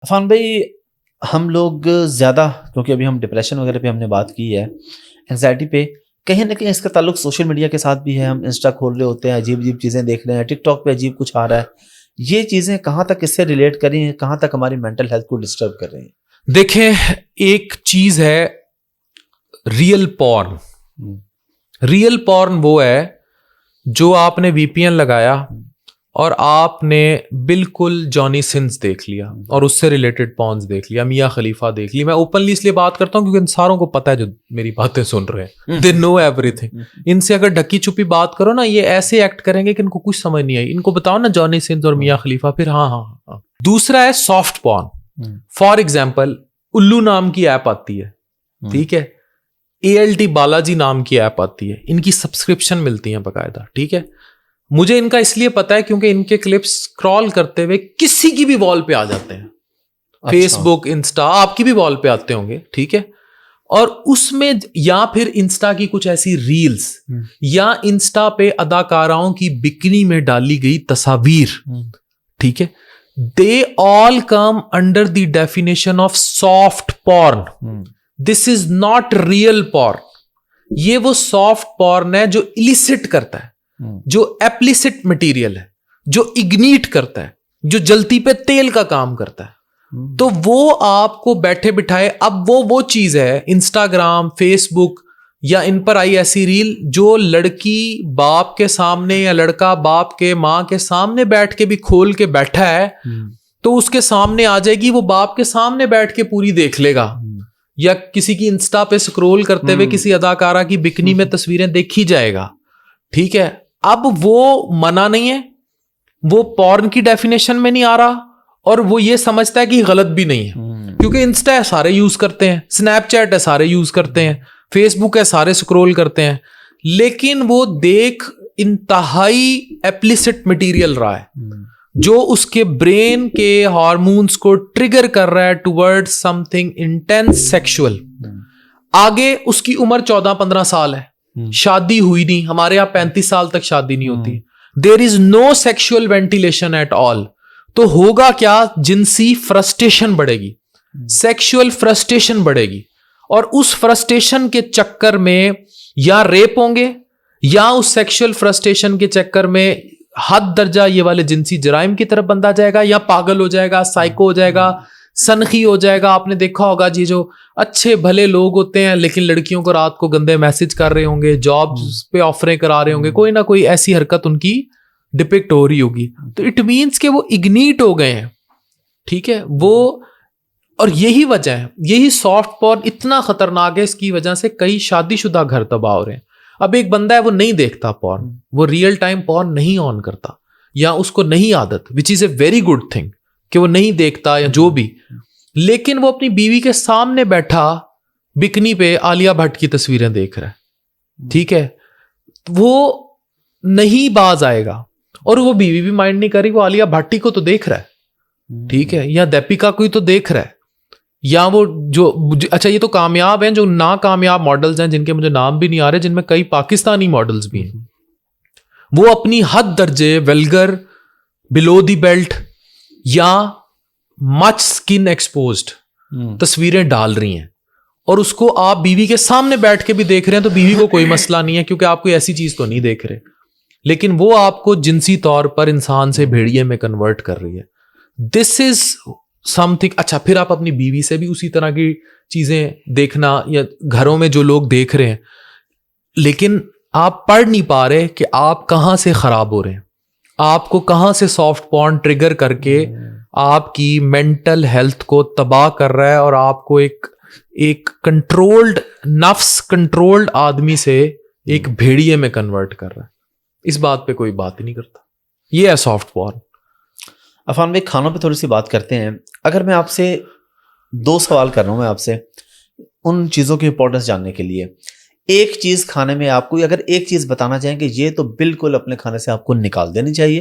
عفان بھائی، ہم لوگ زیادہ، کیونکہ ابھی ہم ڈپریشن وغیرہ پہ ہم نے بات کی ہے، انگزائٹی پہ، کہیں نہ کہیں اس کا تعلق سوشل میڈیا کے ساتھ بھی ہے. ہم انسٹا کھول رہے ہوتے ہیں، عجیب عجیب چیزیں دیکھ رہے ہیں، ٹک ٹاک پہ عجیب کچھ آ رہا ہے. یہ چیزیں کہاں تک اس سے ریلیٹ کریں، کہاں تک ہماری مینٹل ہیلتھ کو ڈسٹرب کر رہی ہیں؟ دیکھیں، ایک چیز ہے ریئل پورن. ریئل پورن وہ ہے جو آپ نے وی پی این لگایا اور آپ نے بالکل جانی سنس دیکھ لیا اور اس سے ریلیٹڈ پورنز دیکھ لیا، میاں خلیفہ دیکھ لی. میں اوپنلی اس لیے بات کرتا ہوں کیونکہ ان ساروں کو پتہ ہے جو میری باتیں سن رہے ہیں، دے نو ایوری تھنگ. ان سے اگر ڈھکی چھپی بات کرو نا، یہ ایسے ایکٹ کریں گے کہ ان کو کچھ سمجھ نہیں آئی. ان کو بتاؤ نا جانی سنس اور میاں خلیفہ، پھر ہاں ہاں ہاں. دوسرا ہے سافٹ پورن. فار ایگزامپل الو نام کی ایپ آتی ہے، ٹھیک ہے، ALT بالاجی نام کی ایپ آتی ہے، ان کی سبسکرپشن ملتی ہیں باقاعدہ، ٹھیک ہے. مجھے ان کا اس لیے پتا ہے کیونکہ ان کے کلپس اسکرال کرتے ہوئے کسی کی بھی وال پہ آ جاتے ہیں. فیس بک، انسٹا، آپ کی بھی وال پہ آتے ہوں گے، ٹھیک ہے. اور اس میں یا پھر انسٹا کی کچھ ایسی ریلز یا انسٹا پہ اداکاراؤں کی بکنی میں ڈالی گئی تصاویر، ٹھیک ہے، they all come under the definition of soft porn. This is not real porn. یہ وہ سافٹ پورن ہے جو illicit کرتا ہے، جو ایپلیسٹ مٹیریل ہے، جو اگنیٹ کرتا ہے، جو جلتی پہ تیل کا کام کرتا ہے. تو وہ آپ کو بیٹھے بٹھائے، اب وہ چیز ہے انسٹاگرام، فیس بک یا ان پر آئی ایسی ریل جو لڑکی باپ کے سامنے یا لڑکا باپ کے ماں کے سامنے بیٹھ کے بھی کھول کے بیٹھا ہے تو اس کے سامنے آ جائے گی، وہ باپ کے سامنے بیٹھ کے پوری دیکھ لے گا. یا کسی کی انسٹا پہ سکرول کرتے ہوئے کسی اداکارہ کی بکنی میں تصویریں دیکھی جائے گا، ٹھیک ہے. اب وہ منع نہیں ہے، وہ پورن کی ڈیفینیشن میں نہیں آ رہا، اور وہ یہ سمجھتا ہے کہ غلط بھی نہیں ہے کیونکہ انسٹا ہے سارے یوز کرتے ہیں، اسنیپ چیٹ ہے سارے یوز کرتے ہیں، فیس بک ہے سارے سکرول کرتے ہیں. لیکن وہ دیکھ انتہائی ایپلیسٹ مٹیریل رہا ہے جو اس کے برین کے ہارمونز کو ٹریگر کر رہا ہے toward something intense sexual. آگے اس کی عمر 14-15 سال ہے، شادی ہوئی نہیں، ہمارے یہاں 35 سال تک شادی نہیں ہوتی. دیر از نو سیکشل وینٹیلیشن ایٹ آل. تو ہوگا کیا؟ جنسی فرسٹریشن بڑھے گی، سیکشل فرسٹریشن بڑھے گی، اور اس فرسٹریشن کے چکر میں یا ریپ ہوں گے یا اس سیکشل فرسٹریشن کے چکر میں حد درجہ یہ والے جنسی جرائم کی طرف بندہ جائے گا، یا پاگل ہو جائے گا، سائیکو ہو جائے گا، سنخی ہو جائے گا. آپ نے دیکھا ہوگا جی، جو اچھے بھلے لوگ ہوتے ہیں لیکن لڑکیوں کو رات کو گندے میسج کر رہے ہوں گے، جابز پہ آفریں کرا رہے ہوں گے، کوئی نہ کوئی ایسی حرکت ان کی ڈپکٹ ہو رہی ہوگی. تو اٹ مینس کہ وہ اگنیٹ ہو گئے ہیں، ٹھیک ہے. وہ اور یہی وجہ ہے، یہی سافٹ پورن اتنا خطرناک ہے، اس کی وجہ سے کئی شادی شدہ گھر تباہ ہو رہے ہیں. اب ایک بندہ ہے وہ نہیں دیکھتا پورن، وہ ریئل ٹائم پورن نہیں آن کرتا، یا اس کو نہیں عادت، وچ از اے ویری گڈ تھنگ کہ وہ نہیں دیکھتا یا جو بھی، لیکن وہ اپنی بیوی کے سامنے بیٹھا بکنی پہ عالیہ بھٹ کی تصویریں دیکھ رہا ہے، ٹھیک ہے. وہ نہیں باز آئے گا، اور وہ بیوی بھی مائنڈ نہیں کر رہی، وہ عالیہ بھٹ کو تو دیکھ رہا ہے، ٹھیک ہے، یا دیپیکا کو ہی تو دیکھ رہا ہے، یا وہ جو اچھا یہ تو کامیاب ہیں، جو ناکامیاب ماڈلز ہیں جن کے مجھے نام بھی نہیں آ رہے، جن میں کئی پاکستانی ماڈلز بھی ہیں، وہ اپنی حد درجے ویلگر، بلو دی بیلٹ یا مچ سکن ایکسپوزڈ تصویریں ڈال رہی ہیں، اور اس کو آپ بیوی کے سامنے بیٹھ کے بھی دیکھ رہے ہیں تو بیوی کو کوئی مسئلہ نہیں ہے کیونکہ آپ کوئی ایسی چیز تو نہیں دیکھ رہے، لیکن وہ آپ کو جنسی طور پر انسان سے بھیڑیے میں کنورٹ کر رہی ہے. دس از سم تھنگ. اچھا، پھر آپ اپنی بیوی سے بھی اسی طرح کی چیزیں دیکھنا، یا گھروں میں جو لوگ دیکھ رہے ہیں، لیکن آپ پڑھ نہیں پا رہے کہ آپ کہاں سے خراب ہو رہے ہیں، آپ کو کہاں سے سافٹ پورن ٹریگر کر کے آپ کی مینٹل ہیلتھ کو تباہ کر رہا ہے، اور آپ کو ایک کنٹرولڈ نفس، کنٹرولڈ آدمی سے ایک بھیڑیے میں کنورٹ کر رہا ہے. اس بات پہ کوئی بات ہی نہیں کرتا. یہ ہے سافٹ پورن. عفان بھائی، کھانوں پہ تھوڑی سی بات کرتے ہیں. اگر میں آپ سے 2 سوال کر رہا ہوں، میں آپ سے ان چیزوں کی امپورٹنس جاننے کے لیے. ایک چیز کھانے میں آپ کو اگر ایک چیز بتانا چاہیں کہ یہ تو بالکل اپنے کھانے سے آپ کو نکال دینی چاہیے،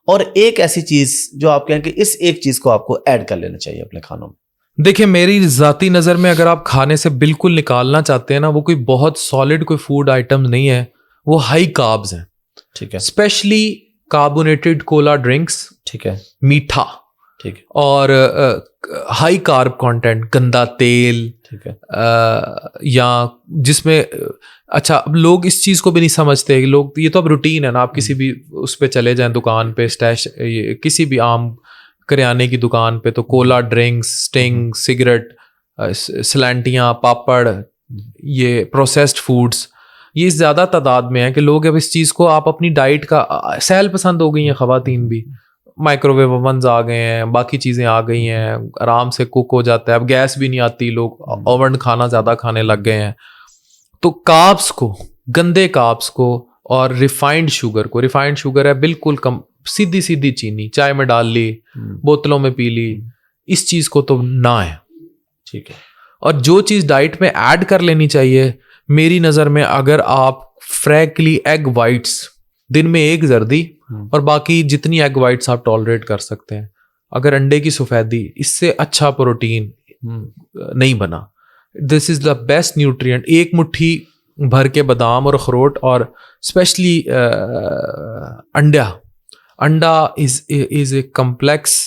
اور ایک ایسی چیز جو آپ کہیں کہ اس ایک چیز کو آپ کو ایڈ کر لینا چاہیے اپنے کھانوں میں. دیکھیں، میری ذاتی نظر میں اگر آپ کھانے سے بالکل نکالنا چاہتے ہیں نا، وہ کوئی بہت سالڈ کوئی فوڈ آئٹم نہیں ہے، وہ ہائی کاربز ہیں، ٹھیک ہے، اسپیشلی کاربونیٹڈ کولا ڈرنکس، ٹھیک ہے، میٹھا، ٹھیک ہے. اور ہائی کارب کانٹینٹ, گندا تیل, ٹھیک ہے. یا جس میں اچھا اب لوگ اس چیز کو بھی نہیں سمجھتے کہ لوگ, یہ تو اب روٹین ہے نا, آپ کسی بھی اس پہ چلے جائیں دکان پہ, اسٹیش کسی بھی عام کریانے کی دکان پہ, تو کولا ڈرنکس, اسٹنگ, سگریٹ, سلانٹیاں, پاپڑ, یہ پروسیسڈ فوڈس, یہ زیادہ تعداد میں ہے کہ لوگ اب اس چیز کو آپ اپنی ڈائٹ کا, سہل پسند ہو گئی ہیں خواتین بھی, مائکرو ویو اوونز آ گئے ہیں, باقی چیزیں آ گئی ہیں, آرام سے کوک ہو جاتا ہے, اب گیس بھی نہیں آتی, لوگ اوون کھانا زیادہ کھانے لگ گئے ہیں. تو کاربس کو, گندے کاربس کو, اور ریفائنڈ شوگر کو, ریفائنڈ شوگر ہے بالکل کم, سیدھی سیدھی چینی چائے میں ڈال لی, بوتلوں میں پی لی, اس چیز کو تو نہ ہے. ٹھیک ہے. اور جو چیز ڈائٹ میں ایڈ کر لینی چاہیے میری نظر میں, اگر آپ فریکلی ایگ وائٹس, دن میں ایک زردی اور باقی جتنی ایگ وائٹس آپ ٹالریٹ کر سکتے ہیں, اگر انڈے کی سفیدی, اس سے اچھا پروٹین نہیں بنا. دس از دا بیسٹ نیوٹرینٹ. ایک مٹھی بھر کے بادام اور اخروٹ, اور اسپیشلی انڈا is a complex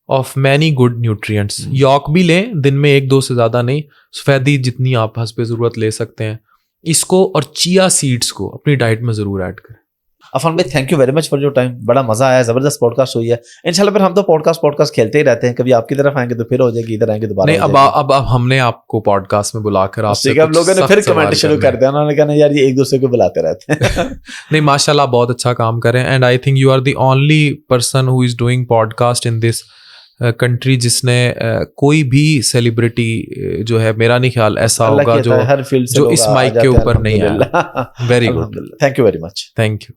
of many good nutrients. Yolk بھی لیں دن میں 1-2 سے زیادہ نہیں, سفیدی جتنی آپ حسب ضرورت لے سکتے ہیں اس کو, اور چیا سیڈس کو اپنی ڈائٹ میں ضرور ایڈ کریں. عفان بھائی thank you very much for your time, بڑا مزہ آیا, زبردست پوڈ کاسٹ ہوئی ہے. انشاءاللہ پھر ہم تو پوڈ کاسٹ کھیلتے ہی رہتے ہیں, کبھی آپ کی طرف آئیں گے تو پھر ہو جائے گی, ادھر آئیں گے دوبارہ. نہیں, اب ہم نے آپ کو پوڈ کاسٹ میں بلا کر آپ سے اب لوگوں نے پھر کمنٹ شروع کر دیا, انہوں نے کہا یار یہ ایک دوسرے کو بلاتے رہتے ہیں. نہیں ماشاء اللہ بہت اچھا کام کریں, and I think you are the only person who is doing podcast in this country جس نے کوئی بھی سیلیبریٹی جو ہے, میرا نہیں خیال ایسا ہوگا جو اس مائک کے اوپر نہیں آیا. Very good, thank you very much. Thank you.